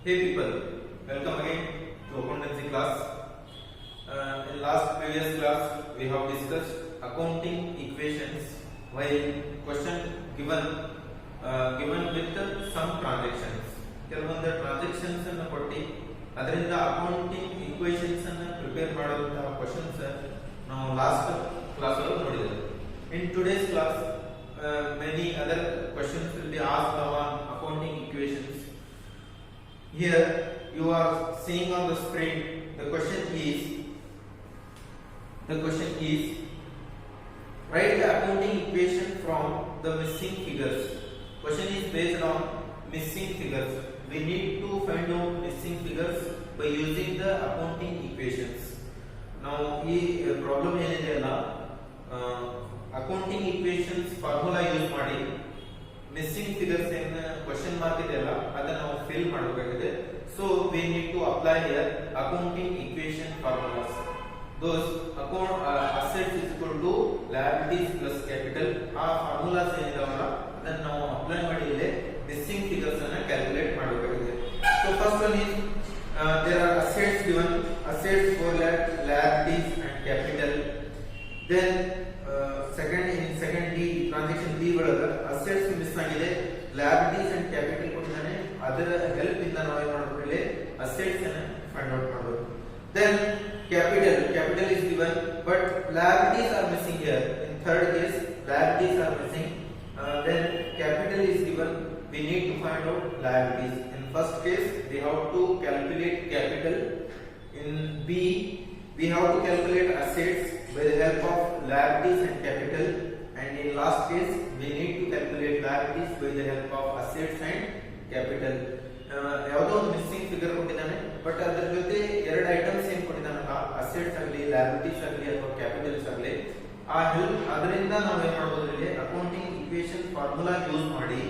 Hey people, welcome again to accountancy class. In last previous class, we have discussed accounting equations while question given with some transactions. ಕೆಲವೊಂದು transactions ಅನ್ನು ಕೊಟ್ಟು ಅದರಿಂದ accounting equations ಅನ್ನು prepare ಮಾಡುವಂತಹ questions ನಾವು last class ಅಲ್ಲಿ ನೋಡಿದ್ದೇವೆ. In today's class, many other questions will be asked on accounting equations. Here you are seeing on the screen the question is write the accounting equation from the missing figures. Question is based on missing figures. We need to find out missing figures by using the accounting equations. Now this problem ಏನಿದೆಯಲ್ಲ accounting equations formula use ಮಾಡಿ missing figures ಏನು question mark ಇದೆಯಲ್ಲ ಅದನ್ನ ನಾವು fill ಮಾಡಬೇಕಾಗಿದೆ. So we need to apply here accounting equation formulas. Those account assets is equal to liabilities plus capital. ಆ formulas ಏನಿದಾವಲ್ಲ ಅದನ್ನ ನಾವು ಅಪ್ಲೈ ಮಾಡಿ ಇಲ್ಲಿ ಮಿಸ್ಸಿಂಗ್ ಫಿಗರ್ಸ್ ಅನ್ನು ಕ್ಯಾಲ್ಕುಲೇಟ್ ಮಾಡಬೇಕಾಗಿದೆ. So first one is there are assets given, assets for liabilities and capital. Then second D transaction D ಒಳಗ assets miss ಆಗಿದೆ, liabilities and capital ಕೊಟ್ಟಿದ್ದಾನೆ. ಅದರ ಹೆಲ್ಪ್ ಇಂದ ನಾವು ಏನು ಮಾಡಬೇಕು, ಇಲ್ಲಿ assets ಅನ್ನು ಫೈಂಡ್ ಔಟ್ ಮಾಡಬೇಕು. Then capital is given but liabilities are missing here. In third case liabilities are missing. Then capital is given, we need to find out liabilities. In first case we have to calculate capital. In B we have to calculate assets by the help of liabilities and capital, and in last case we need to calculate liabilities by the help of assets and capital. ಯಾವುದೋ ಒಂದು missing figure ಕೊಟ್ಟಿದ್ದಾನೆ but ಅದರ ಜೊತೆ ಎರಡು items ಏನ್ ಕೊಟ್ಟಿದ್ದಾನಲ್ಲ, assets ಆಗಲಿ liabilities ಆಗಲಿ ಅಥವಾ ಕ್ಯಾಪಿಟಲ್ಸ್ ಆಗಲಿ, ಆ ಹೆಲ್ಪ್ ಅದರಿಂದ ನಾವು ಏನ್ ಮಾಡಬಹುದು, ಇಲ್ಲಿ ಅಕೌಂಟಿಂಗ್ ಈಕ್ವೇಷನ್ ಫಾರ್ಮುಲಾ ಯೂಸ್ ಮಾಡಿ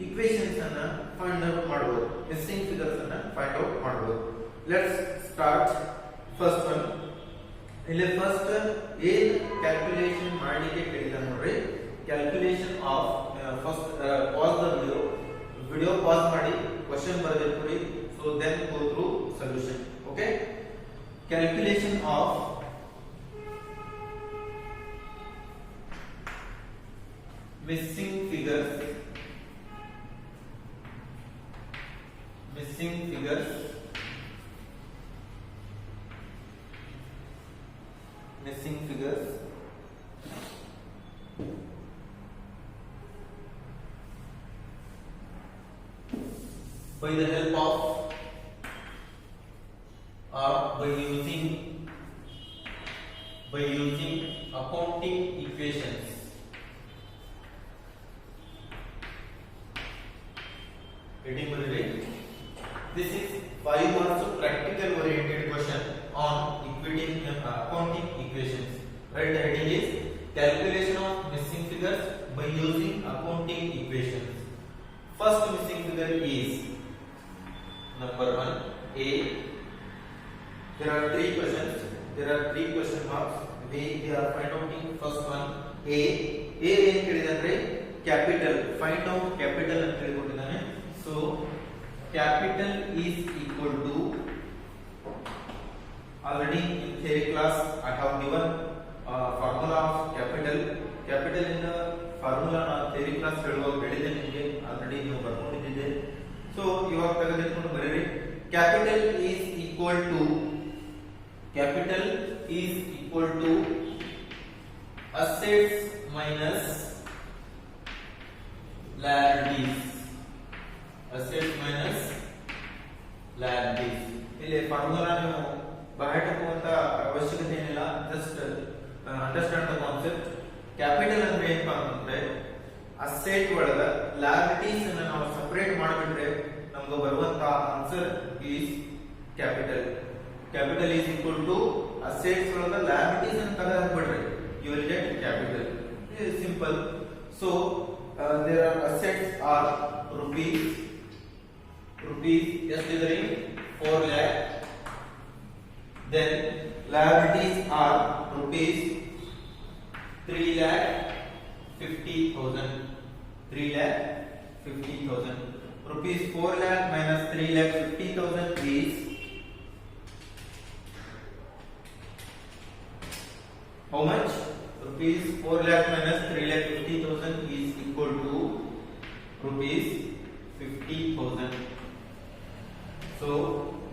ಈಕ್ವೇಷನ್ಸ್ ಅನ್ನ ಫೈಂಡ್ ಔಟ್ ಮಾಡಬಹುದು, ಮಿಸ್ಸಿಂಗ್ ಫಿಗರ್ಸ್ ಅನ್ನ ಫೈಂಡ್ ಔಟ್ ಮಾಡಬಹುದು. Let's start first one. ಇಲ್ಲಿ ಫಸ್ಟ್ ಏನ್ ಕ್ಯಾಲ್ಕುಲೇಷನ್ ಮಾಡಲಿಕ್ಕೆ ಕೇಳಿದಾನೆ ನೋಡ್ರಿ, calculation of first pause the video pause ಮಾಡಿ ಕ್ವೆಶ್ಚನ್ ಬರೆದಿಟ್ಕೊಡಿ. So then go through solution. Okay, calculation of missing figures by the help of by using accounting equations. Reading Murray. This is 5 marks practical oriented question on accounting equations. Right, the heading is calculation of missing figures by using accounting equations. First missing figure is number 1 A. There are three questions. There are three question marks. We are find out first one A. A ಏನು ಕೇಳಿದಂದ್ರೆ capital. Find out capital ಅಂತ ಹೇಳಿಕೊಟ್ಟಿದ್ದಾನೆ. So capital is equal to, already in theory class I have given formula of capital. Capital in the formula na theory class ಹೇಳುವಾಗ ಹೇಳಿದೆ ನಿಮಗೆ, already ನೀವು ಬರ್ಕೊಂಡಿದ್ದೀರಿ. So ಇವಾಗ ತೆಗೆದುಕೊಂಡು ಬರೆಯಿರಿ. capital is equal to assets minus liabilities. ಇಲ್ಲಿ formula ನೀವು ಬರೆಯಟಕ್ಕಂತ ಅವಶ್ಯಕತೆ ಏನಿಲ್ಲ, just understand the concept. Capital ಅಂದ್ರೆ ಏನಪ್ಪಾ ಅಂತಂದ್ರೆ ಅಸೆಟ್ ಒಳಗ ಲಯಬಿಲಿಟೀಸ್ ಅನ್ನು ನಾವು ಸಪರೇಟ್ ಮಾಡಿಬಿಟ್ರೆ ನಮಗೆ ಬರುವಂತ answer is capital. Capital is equal to assets ಒಳಗ ಲಯಬಿಲಿಟೀಸ್ ಅನ್ನು ತೆಗೆದು ಹಾಕ್ಬಿಡ್ರಿ, you will get capital. Simple. So there are assets are rupees yesterday 4 lakh. Then liabilities are rupees 3 lakh 50,000. rupees 4 lakh minus 3 lakh 50,000 is how much? Rupees 4 lakh minus 3 lakh 50,000 is equal to rupees 50,000. So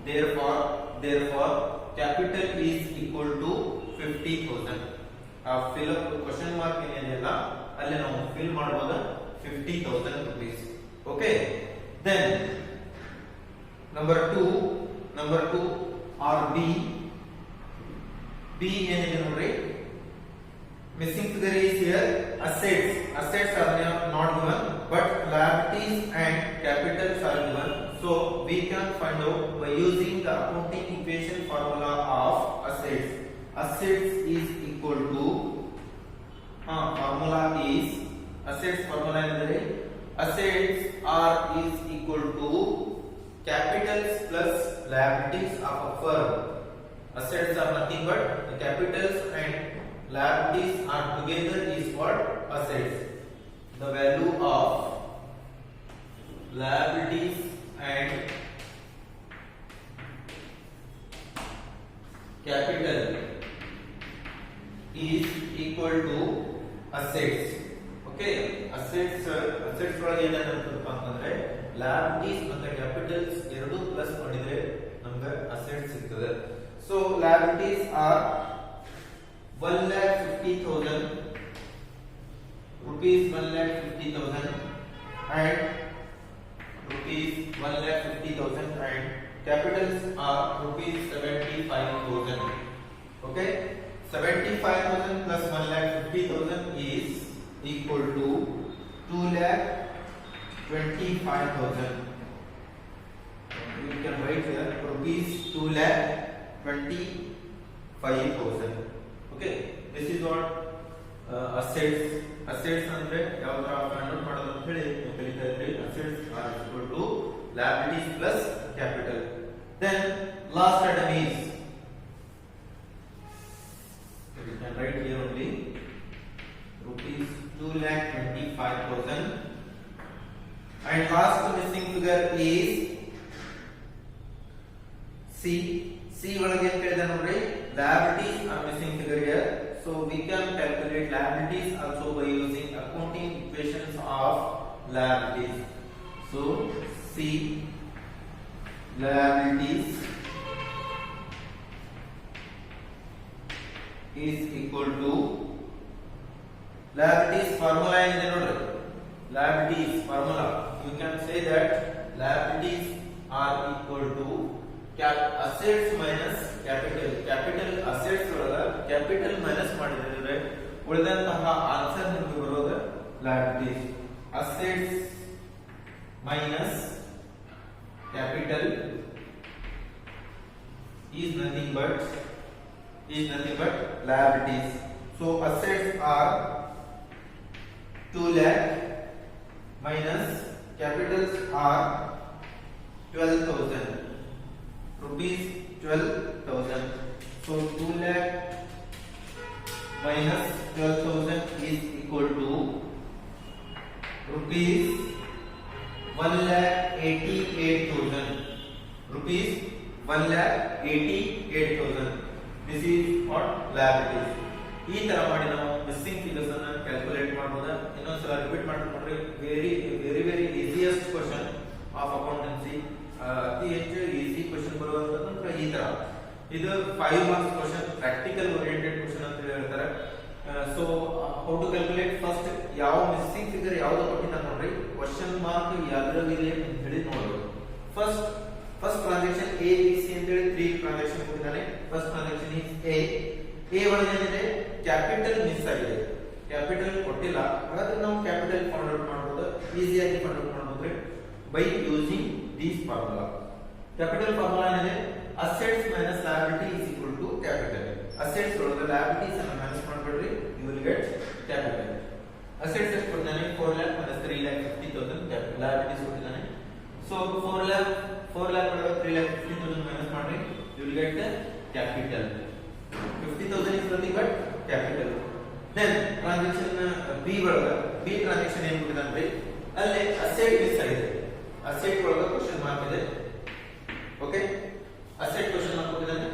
therefore capital is equal to 50,000. Fill up question mark ಏನಿದೆಯಲ್ಲ ಅಲ್ಲಿ ನಾವು fill ಮಾಡಬಹುದು 50,000 rupees. Okay, then number 2 or B ಏನಿದೆ ನೋಡ್ರಿ, missing figure is here. Assets are not given but liabilities and capitals are given. So we can find out by using the accounting equation formula of assets. Assets is equal to formula is assets formula is assets are is equal to capitals plus liabilities of a firm. Assets are nothing but the capitals and liabilities are together is what? Assets. The value of liabilities and capital is equal to assets. Okay, assets ಒಳಗೆ ಏನಾಗುತ್ತೆ ಅಂತಂದ್ರೆ liabilities ಮತ್ತೆ capitals ಎರಡು plus ಮಾಡಿದ್ರೆ ನಮಗೆ assets ಸಿಗ್ತದೆ. So liabilities are 1,50,000 rupees 1,50,000 and rupees 1,50,000 and capitals are rupees 75,000. Okay, 75,000 plus 1,50,000 is equal to 2,25,000. You can write here rupees 2,25,000. Okay, this is what assets ಅಂದ್ರೆ ಯಾವ ತರ ಫೈಂಡ್ ಔಟ್ ಮಾಡೋದು ಅಂತ ಹೇಳಿ ನೀವು ಕಲಿತಾ ಇದ್ರಿ. assets are equal to liabilities plus capital. Then last item is, you can write here only rupees 2,25,000 and last missing figure is C ಒಳಗೆ ಏನು ಹೇಳಿದೆ ನೋಡ್ರಿ, liabilities are missing figure here. So we can calculate liabilities also by using accounting equations of liabilities. So C liabilities is equal to liabilities formula ಏನಿದೆ ನೋಡ್ರಿ, liabilities formula you can say that liabilities are equal to assets minus capital assets ಒಳಗ capital minus ಮಾಡಿದ್ರೆ ಉಳಿದಂತಹ answer ನಿಮಗೆ ಬರೋದು liabilities. Assets minus capital is nothing but liabilities. So assets are 2 lakh minus capitals are 12,000 rupees 12,000. So 2 lakh minus 12,000 is equal to rupees 1,88,000. Rupees 1,88,000. This is what liabilities. ಈ ತರ ಮಾಡಿ ನಾವು missing figures ಅನ್ನು calculate ಮಾಡಬಹುದು. ಇನ್ನೊಂದ್ಸಲ repeat ಮಾಡ್ಕೊಂಡ್ರೆ very easiest question of accountancy. ಅತಿ ಹೆಚ್ಚು ಈಸಿ ಕ್ವೆಶ್ಚನ್ ಬರುವಂತದ್ದು ಈ ತರ. ಇದು 5 marks question, practical oriented question ಅಂತ ಹೇಳ್ತಾರೆ. So how to calculate, first ಯಾವ ಮಿಸ್ಸಿಂಗ್ ಫಿಗರ್ ಯಾವುದು ಕೊಟ್ಟಿದ್ದಾರೆ ನೋಡ್ರಿ, ಕ್ವೆಶ್ಚನ್ ಮಾರ್ಕ್ ಯಾವ್ದ್ರಲ್ಲಿ ಅಂತ ಹೇಳಿ ನೋಡೋದು. First transaction A B C ಅಂತ ಹೇಳಿ 3 ಟ್ರಾನ್ಸಾಕ್ಷನ್ ಕೊಟ್ಟಿದ್ದಾನೆ. ಫಸ್ಟ್ ಟ್ರಾನ್ಸಾಕ್ಷನ್ ಇಸ್ A ಒಳಗೆ ಏನಿದೆ, ಕ್ಯಾಪಿಟಲ್ ಮಿಸ್ ಆಗಿದೆ, ಕ್ಯಾಪಿಟಲ್ ಕೊಟ್ಟಿಲ್ಲ. ಹಾಗಾದ್ರೆ ನಾವು ಕ್ಯಾಪಿಟಲ್ ಫೈಂಡ್ ಔಟ್ ಮಾಡಬಹುದು, ಈಸಿಯಾಗಿ ಫೈಂಡ್ ಔಟ್ ಮಾಡಬಹುದು by using this formula. Capital formula ಏನಿದೆ, assets minus liability is equal to capital. assets ಒಳಗೆ liabilities ಅನ್ನು ಮೈನಸ್ ಮಾಡಬೇಡ್ರಿ, you will get capital. assets ಎಷ್ಟು ಕೊಟ್ಟಿದ್ದಾನೆ, 4 lakh minus 3 lakh 50,000 capital. liabilities ಕೊಟ್ಟಿದ್ದಾನೆ. so 4 lakh ಒಳಗೆ 3 lakh 50,000 ಮೈನಸ್ ಮಾಡ್ರಿ, you will get the capital. 50,000 is nothing but capital. then transaction B ಒಳಗೆ B transaction ಏನು ಕೊಟ್ಟಿದ್ದಾನೆ, ಅಲ್ಲಿ asset ಮಿಸ್ ಆಗಿದೆ. ಅಸೆಟ್ ಒಳಗೆ ಕ್ವೆಶ್ಚನ್ ಮಾರ್ಕ್ ಇದೆ. ಓಕೆ, ಅಸೆಟ್ ಕ್ವೆಶ್ಚನ್ ಮಾರ್ಕ್ ಕೊಟ್ಟಿದ್ದಾನೆ.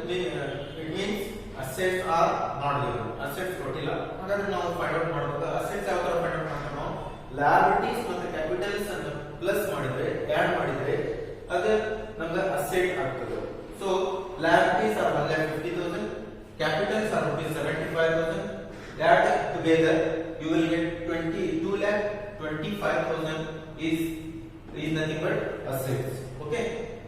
It means assets are not given, assets ಕೊಟ್ಟಿಲ್ಲ. ಹಾಗಾದ್ರೆ ನಾವು ಫೈಂಡ್ ಔಟ್ ಮಾಡಬೇಕು. ಅಸೆಟ್ಸ್ ಯಾವ ತರ ಫೈಂಡ್ ಔಟ್ ಮಾಡ್ತೀವಿ ನಾವು? ಲಯಬಿಲಿಟೀಸ್ ಮತ್ತು ಕ್ಯಾಪಿಟಲ್ಸ್ ಅನ್ನು ಪ್ಲಸ್ ಮಾಡಿದ್ರೆ, ಆಡ್ ಮಾಡಿದ್ರೆ ಅದು ನಮಗೆ ಅಸೆಟ್ ಆಗ್ತದೆ. So liabilities are 1,50,000, capitals are rupees 75,000. Add together you will get 22,25,000 is nothing but assets. Okay,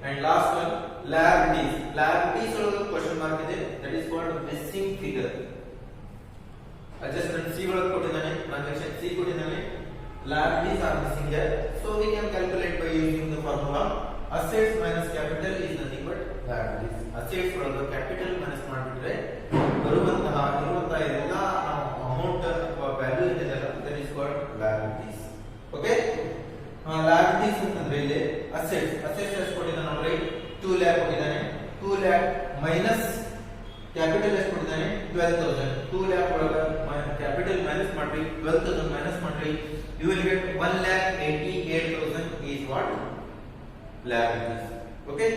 and last one liabilities. Liabilities ಒಳಗೆ question mark ಇದೆ, that is called missing figure. Adjustment C ಒಳಗೆ ಕೊಟ್ಟಿದ್ದಾನೆ, transaction C ಕೊಟ್ಟಿದ್ದಾನೆ. Liabilities are missing here, so we can calculate by using the formula assets minus capital is nothing but liabilities. Assets ಒಳಗೆ capital minus ಮಾಡಿಬಿಟ್ರೆ ಬರುವಂತಹ ಎಲ್ಲ amount ಅಥವಾ value ಏನಿದೆ that is called liabilities. Okay, liabilities ಅಂತಂದ್ರೆ ಇಲ್ಲಿ assets ಎಷ್ಟು ಕೊಟ್ಟಿದ್ದಾನೆ ನೋಡಿ, 2 lakh ಕೊಟ್ಟಿದ್ದಾನೆ. 2 lakh minus capital ಎಷ್ಟು ಕೊಟ್ಟಿದ್ದಾನೆ, 12,000. 2 lakh ಒಳಗೆ capital minus ಮಾಡ್ರಿ, 12,000 minus ಮಾಡ್ರಿ, you will get 1,88,000 is what? Liabilities. Okay,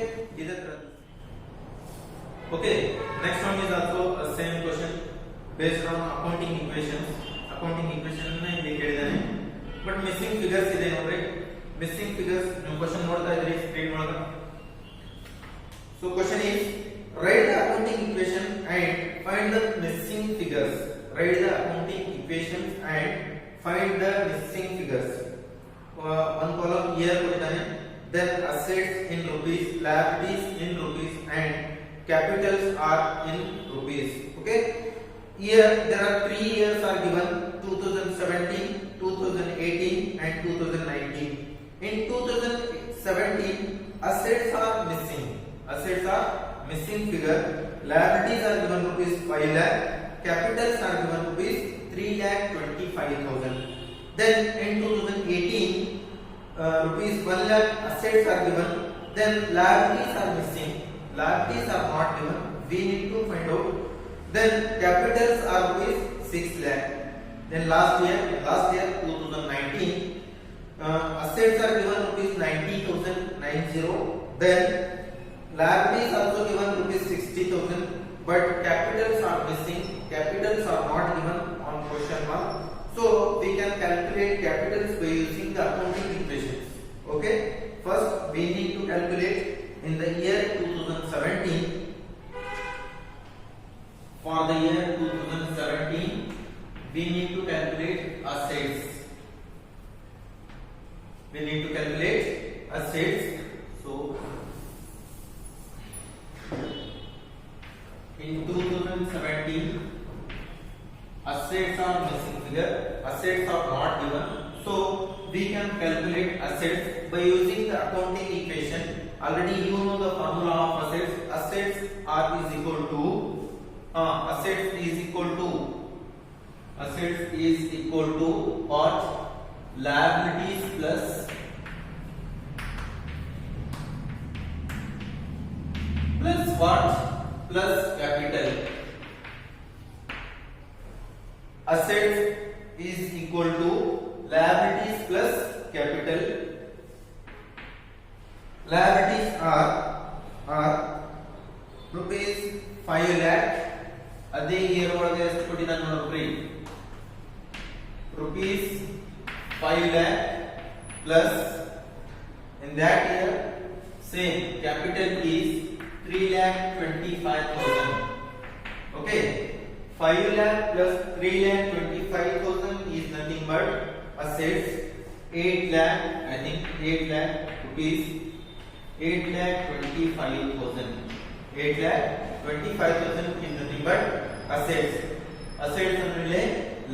okay, next one is also a same question based on accounting equations. Accounting equation ಅನ್ನು ಇಲ್ಲಿ ಕೇಳಿದಾನೆ, ಬಟ್ ಮಿಸ್ಸಿಂಗ್ ಫಿಗರ್ಸ್ ಇದೆ ನೋಡಿ. Missing figures ನೀವು ಕ್ವೆಶ್ಚನ್ ನೋಡ್ತಾ ಇದ್ರಿ ಸ್ಕ್ರೀನ್ ಒಳಗೆ. So question is write the accounting equation and find the missing figures. Write the accounting equations and find the missing figures. One column here ಕೊಟ್ಟಿದ್ದಾನೆ, then assets in rupees, liabilities in rupees and capitals are in rupees. Okay, here there are 3 years are given, 2017, 2018 and 2019. In 2017 assets are missing, missing figure. Liabilities are given rupees 5 lakh, capitals are given rupees 3,25,000. Then in 2018 rupees 1 lakh assets are given, then liabilities are missing, liabilities are not given, we need to find out. Then capitals are rupees 6 lakh. Then last year 2019 assets are given rupees 90,090. Then liabilities also given rupees 60,000, but capitals are missing, capitals are not given on question mark. So we can calculate capitals by using the accounting equations. Okay, first we need to calculate in the year 2017. For the year 2017 we need to calculate assets. We need to calculate assets. So in 2017 assets are missing figure, assets are not given, so we can calculate assets by using the accounting equation. Already you know the formula of assets. Assets are is equal to assets is equal to what? Liabilities plus what? Plus capital. Assets is equal to liabilities plus capital. Liabilities are rupees 5 lakh. ಅದೇ year ಒಳಗೆ ಎಷ್ಟು ಕೊಟ್ಟಿದ್ದಾನೆ ನೋಡ್ರಿ, rupees 5 lakh plus in that year same capital is 3,25,000. Okay, 5 lakh plus 3,25,000 is nothing but assets. 8 lakh, I think 8 lakh rupees, 8,25,000. 8,25,000 is nothing but assets. Assets ಅಂದ್ರೆ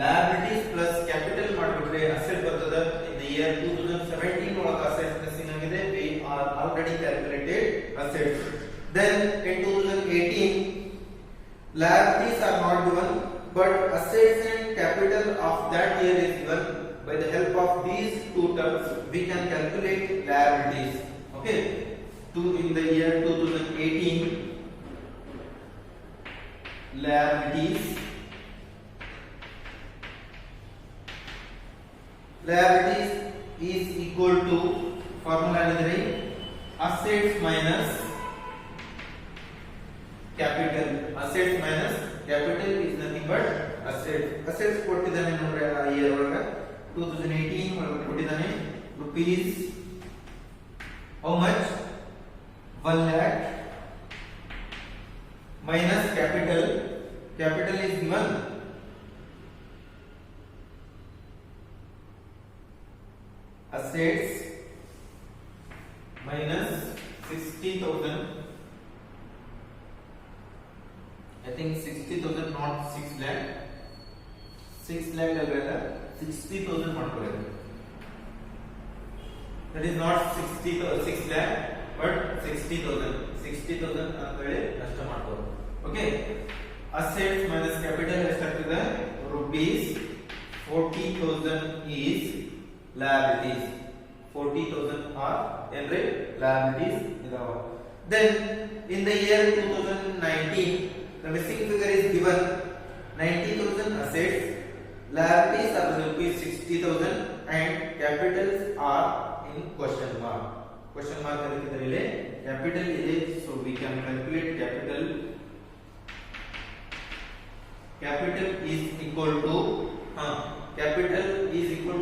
liabilities plus capital ಮಾಡಿಬಿಟ್ರೆ asset ಬರ್ತದೆ. In the year 2017 ಒಳಗೆ assets missing ಆಗಿದೆ, we are already calculated assets. Then in 2018 liabilities are not given, but assets and capital of that year is given. By the help of these two terms we can calculate liabilities. Okay, in the year 2018 liabilities is equal to formula ಏನಿದೆ assets minus capital. Assets minus capital is nothing but assets. Assets ಕೊಟ್ಟಿದ್ದಾನೆ ನೋಡ್ರಿ ಆ year ಒಳಗ 2018 ಒಳಗೆ ಕೊಟ್ಟಿದ್ದಾನೆ rupees how much 1 lakh minus capital is given assets minus 60,000. I think 60,000 not 6 lakh. 6 lakh already 60,000 ಮಾಡ್ಕೊಳ್ಳಿ. That is not 6 lakh but 60,000 ಅಂತ ಹೇಳಿ ಅಷ್ಟ ಮಾಡ್ಕೊಳ್ಳಿ. ಓಕೆ, assets minus capital ಎಷ್ಟಾಗ್ತದೆ rupees 40,000 is liabilities. 40,000 are ಏನ್ರಿ liabilities ಇದಾವ. Then in the year 2019 the missing figure is given 90,000 assets, liabilities are rupees 60,000 and capitals are in question mark. Question mark ಅದಕ್ಕೆ ಇಲ್ಲಿ capital ಇದೆ, so we can calculate capital. Capital is equal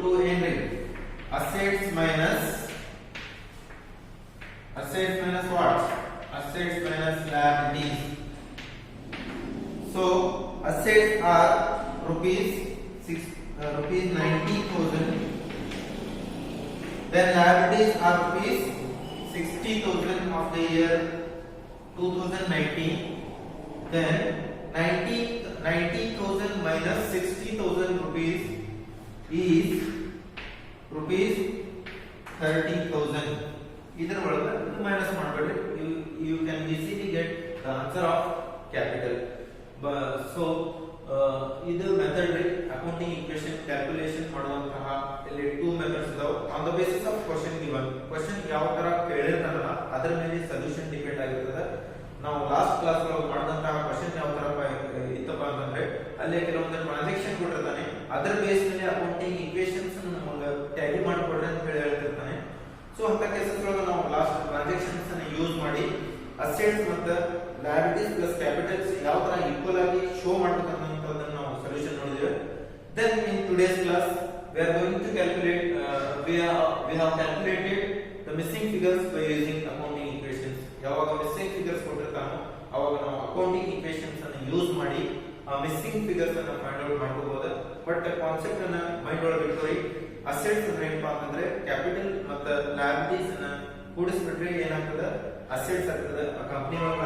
to ಏನ್ರಿ assets minus what? Assets minus liabilities. So assets are rupees 90,000. Then liabilities are rupees 60,000 of the year 2019. Then 90,000 minus 60,000 rupees is rupees 30,000. ಇದರ ಒಳಗೆ minus ಮಾಡಬೇಡಿ. You can easily get the answer of capital. So ಇದು method ರೀ accounting equation calculation ಮಾಡುವಂತಹ ಇಲ್ಲಿ 2 methods ಇದಾವೆ. On the basis of question given, question ಯಾವ ತರ ಕೇಳಿರ್ತಾರಲ್ಲ ಅದರ ಮೇಲೆ ಸೊಲ್ಯೂಷನ್ ಡಿಪೆಂಡ್ ಆಗಿರ್ತದೆ. ನಾವು ಲಾಸ್ಟ್ ಕ್ಲಾಸ್ ಒಳಗೆ ಮಾಡಿದಂತಹ ಕ್ವೆಶ್ಚನ್ ಯಾವ ತರ ಇತ್ತಪ್ಪ ಅಂತಂದ್ರೆ ಅಲ್ಲಿ ಕೆಲವೊಂದು ಟ್ರಾನ್ಸಾಕ್ಷನ್ ಕೊಟ್ಟಿರ್ತಾನೆ, ಅದರ ಬೇಸ್ ಮೇಲೆ ಅಕೌಂಟಿಂಗ್ ಈಕ್ವೇಷನ್ಸ್ ನಮಗೆ ಟ್ಯಾಲಿ ಮಾಡಿಕೊಡ್ರಿ ಅಂತ ಹೇಳಿ ಹೇಳ್ತಿರ್ತಾನೆ. ಸೊ ಅಂತ ಕೇಸಸ್ ಒಳಗೆ ನಾವು ಲಾಸ್ಟ್ ಟ್ರಾನ್ಸಾಕ್ಷನ್ಸ್ ಅನ್ನು ಯೂಸ್ ಮಾಡಿ ಅಸೆಟ್ಸ್ ಮತ್ತು liabilities plus capitals ಯಾವ ತರ ಈಕ್ವಲ್ ಆಗಿ ಶೋ ಮಾಡಬೇಕನ್ನೋದನ್ನ ನಾವು ಸೊಲ್ಯೂಷನ್ ನೋಡಿದ್ದೇವೆ. Then in today's class we are going to calculate we have calculated the missing figures by using accounting equations. ಯಾವಾಗ missing figures ಕೊಟ್ಟಿರ್ತಾನೋ ಅವಾಗ ನಾವು accounting equations ಅನ್ನು ಯೂಸ್ ಮಾಡಿ ಆ missing figures ಅನ್ನು ಫೈಂಡ್ ಔಟ್ ಮಾಡಬಹುದು. ಬಟ್ ಕಾನ್ಸೆಪ್ಟ್ ಅನ್ನ ಮೈಂಡ್ ಒಳಗೆ ಇಟ್ಕೊಳ್ಳಿ. ಅಸೆಟ್ಸ್ ಅಂದ್ರೆ ಏನಪ್ಪಾ ಅಂತಂದ್ರೆ ಕ್ಯಾಪಿಟಲ್ ಮತ್ತು liabilities ಅನ್ನ ಕೂಡಿಸ್ಬಿಟ್ರೆ ಏನಾಗ್ತದೆ ಅಸೆಟ್ಸ್ ಆಗ್ತದೆ. ಆ ಕಂಪನಿ ಒಳಗೆ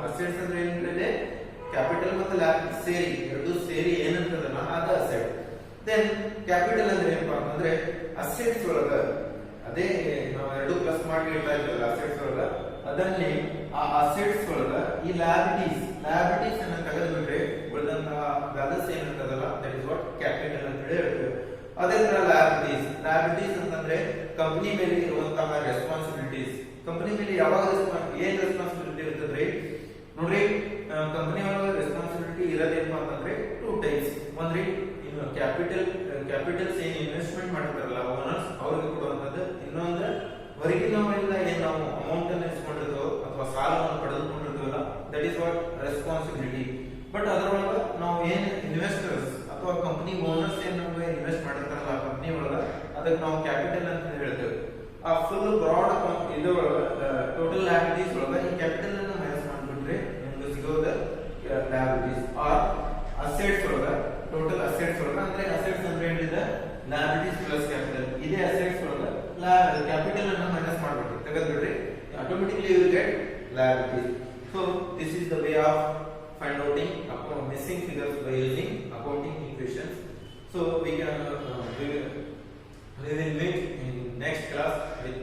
ಅಸೆಟ್ಸ್ ಅಂದ್ರೆ ಏನಿದೆ ಕ್ಯಾಪಿಟಲ್ ಮತ್ತು liabilities ಸೇರಿ ಎರಡು ಸೇರಿ ಏನಂತದಲ್ಲ ಅದು ಅಸೆಟ್. ದೆನ್ ಕ್ಯಾಪಿಟಲ್ ಅಂದ್ರೆ ಏನಪ್ಪಾ ಅಂತಂದ್ರೆ ಅಸೆಟ್ಸ್ ಒಳಗ ಅದೇ ನಾವು ಎರಡು ಪ್ಲಸ್ ಮಾಡಿ ಇಡ್ತಾ ಇದ್ವಲ್ಲ ಅಸೆಟ್ಸ್ ಒಳಗ ಅದನ್ನೇ ಆ ಅಸೆಟ್ಸ್ ಒಳಗ ಈ liabilities ಅನ್ನ ತೆಗೆದುಬಿಟ್ರೆ ಉಳಿದಂತಹ ಬ್ಯಾಲೆನ್ಸ್ ಏನಂತದಲ್ಲ ದಟ್ ಇಸ್ ವಾಟ್ ಕ್ಯಾಪಿಟಲ್ ಅಂತ ಹೇಳಿ ಹೇಳ್ತೇವೆ. ಅದೇ ತರ liabilities ಅಂತಂದ್ರೆ ಕಂಪನಿ ಮೇಲೆ ಇರುವಂತಹ ರೆಸ್ಪಾನ್ಸಿಬಿಲಿಟೀಸ್. ಕಂಪನಿ ಮೇಲೆ ಯಾವಾಗ ಏನ್ ರೆಸ್ಪಾನ್ಸಿಬಿಲಿಟಿ ಇರ್ತದ್ರಿ ನೋಡ್ರಿ, ಕಂಪನಿ ಒಳಗೆ ರೆಸ್ಪಾನ್ಸಿಬಿಲಿಟಿ ಇರೋದೇನಪ್ಪ ಅಂತಂದ್ರೆ 2 ಟೈಪ್ಸ್. ಒಂದ್ರಿ ಕ್ಯಾಪಿಟಲ್ಸ್ ಏನ್ ಇನ್ವೆಸ್ಟ್ಮೆಂಟ್ ಮಾಡಿರ್ತಾರಲ್ಲ ಓನರ್ಸ್ ಅವ್ರಿಗೆ ಕೊಡುವಂತದ್ದು. ಇನ್ನೊಂದು ಹೊರಗಿನವರಿಂದ ಏನ್ ನಾವು ಅಮೌಂಟ್ ಅನ್ನು ಇಸ್ಕೊಂಡಿರ್ತೀವೋ ಅಥವಾ ಸಾಲವನ್ನು ಪಡೆದುಕೊಂಡಿರ್ತೀವಲ್ಲ that is what responsibility. But ಅದರೊಳಗೆ ನಾವು ಏನ್ ಇನ್ವೆಸ್ಟರ್ಸ್ ಅಥವಾ ಕಂಪನಿ ಓನರ್ಸ್ ಏನ್ ನಮಗೆ ಇನ್ವೆಸ್ಟ್ ಮಾಡಿರ್ತಾರಲ್ಲ ಕಂಪನಿ ಒಳಗ ಅದಕ್ಕೆ ನಾವು ಕ್ಯಾಪಿಟಲ್ ಅಂತ ಹೇಳ್ತೇವೆ. ಆ ಫುಲ್ ಬ್ರಾಡ್ ಇದು ಟೋಟಲ್ liabilities ಒಳಗ ಈ ಕ್ಯಾಪಿಟಲ್ ಅನ್ನು ಮೈನಸ್ ಮಾಡಿಬಿಟ್ರೆ ನಿಮಗೆ ಸಿಗೋದು liabilities ಆರ್ ಅಸೆಟ್ಸ್ ಒಳಗ ಟೋಟಲ್ ಅಸೆಟ್ಸ್ ಒಳಗ ಅಂದ್ರೆ ಅಸೆಟ್ಸ್ ಅಂದ್ರೆ ಏನಿದೆ liabilities ಪ್ಲಸ್ ಕ್ಯಾಪಿಟಲ್. ಇದೇ ಅಸೆಟ್ಸ್ ಒಳಗ ಕ್ಯಾಪಿಟಲ್ ಅನ್ನು ಮೈನಸ್ ಮಾಡಿಬಿಟ್ರೆ ತೆಗೆದ್ಬಿಟ್ರೆ automatically you will get liabilities. So this is the way of find outing missing figures by using accounting equations. So we will meet in next class with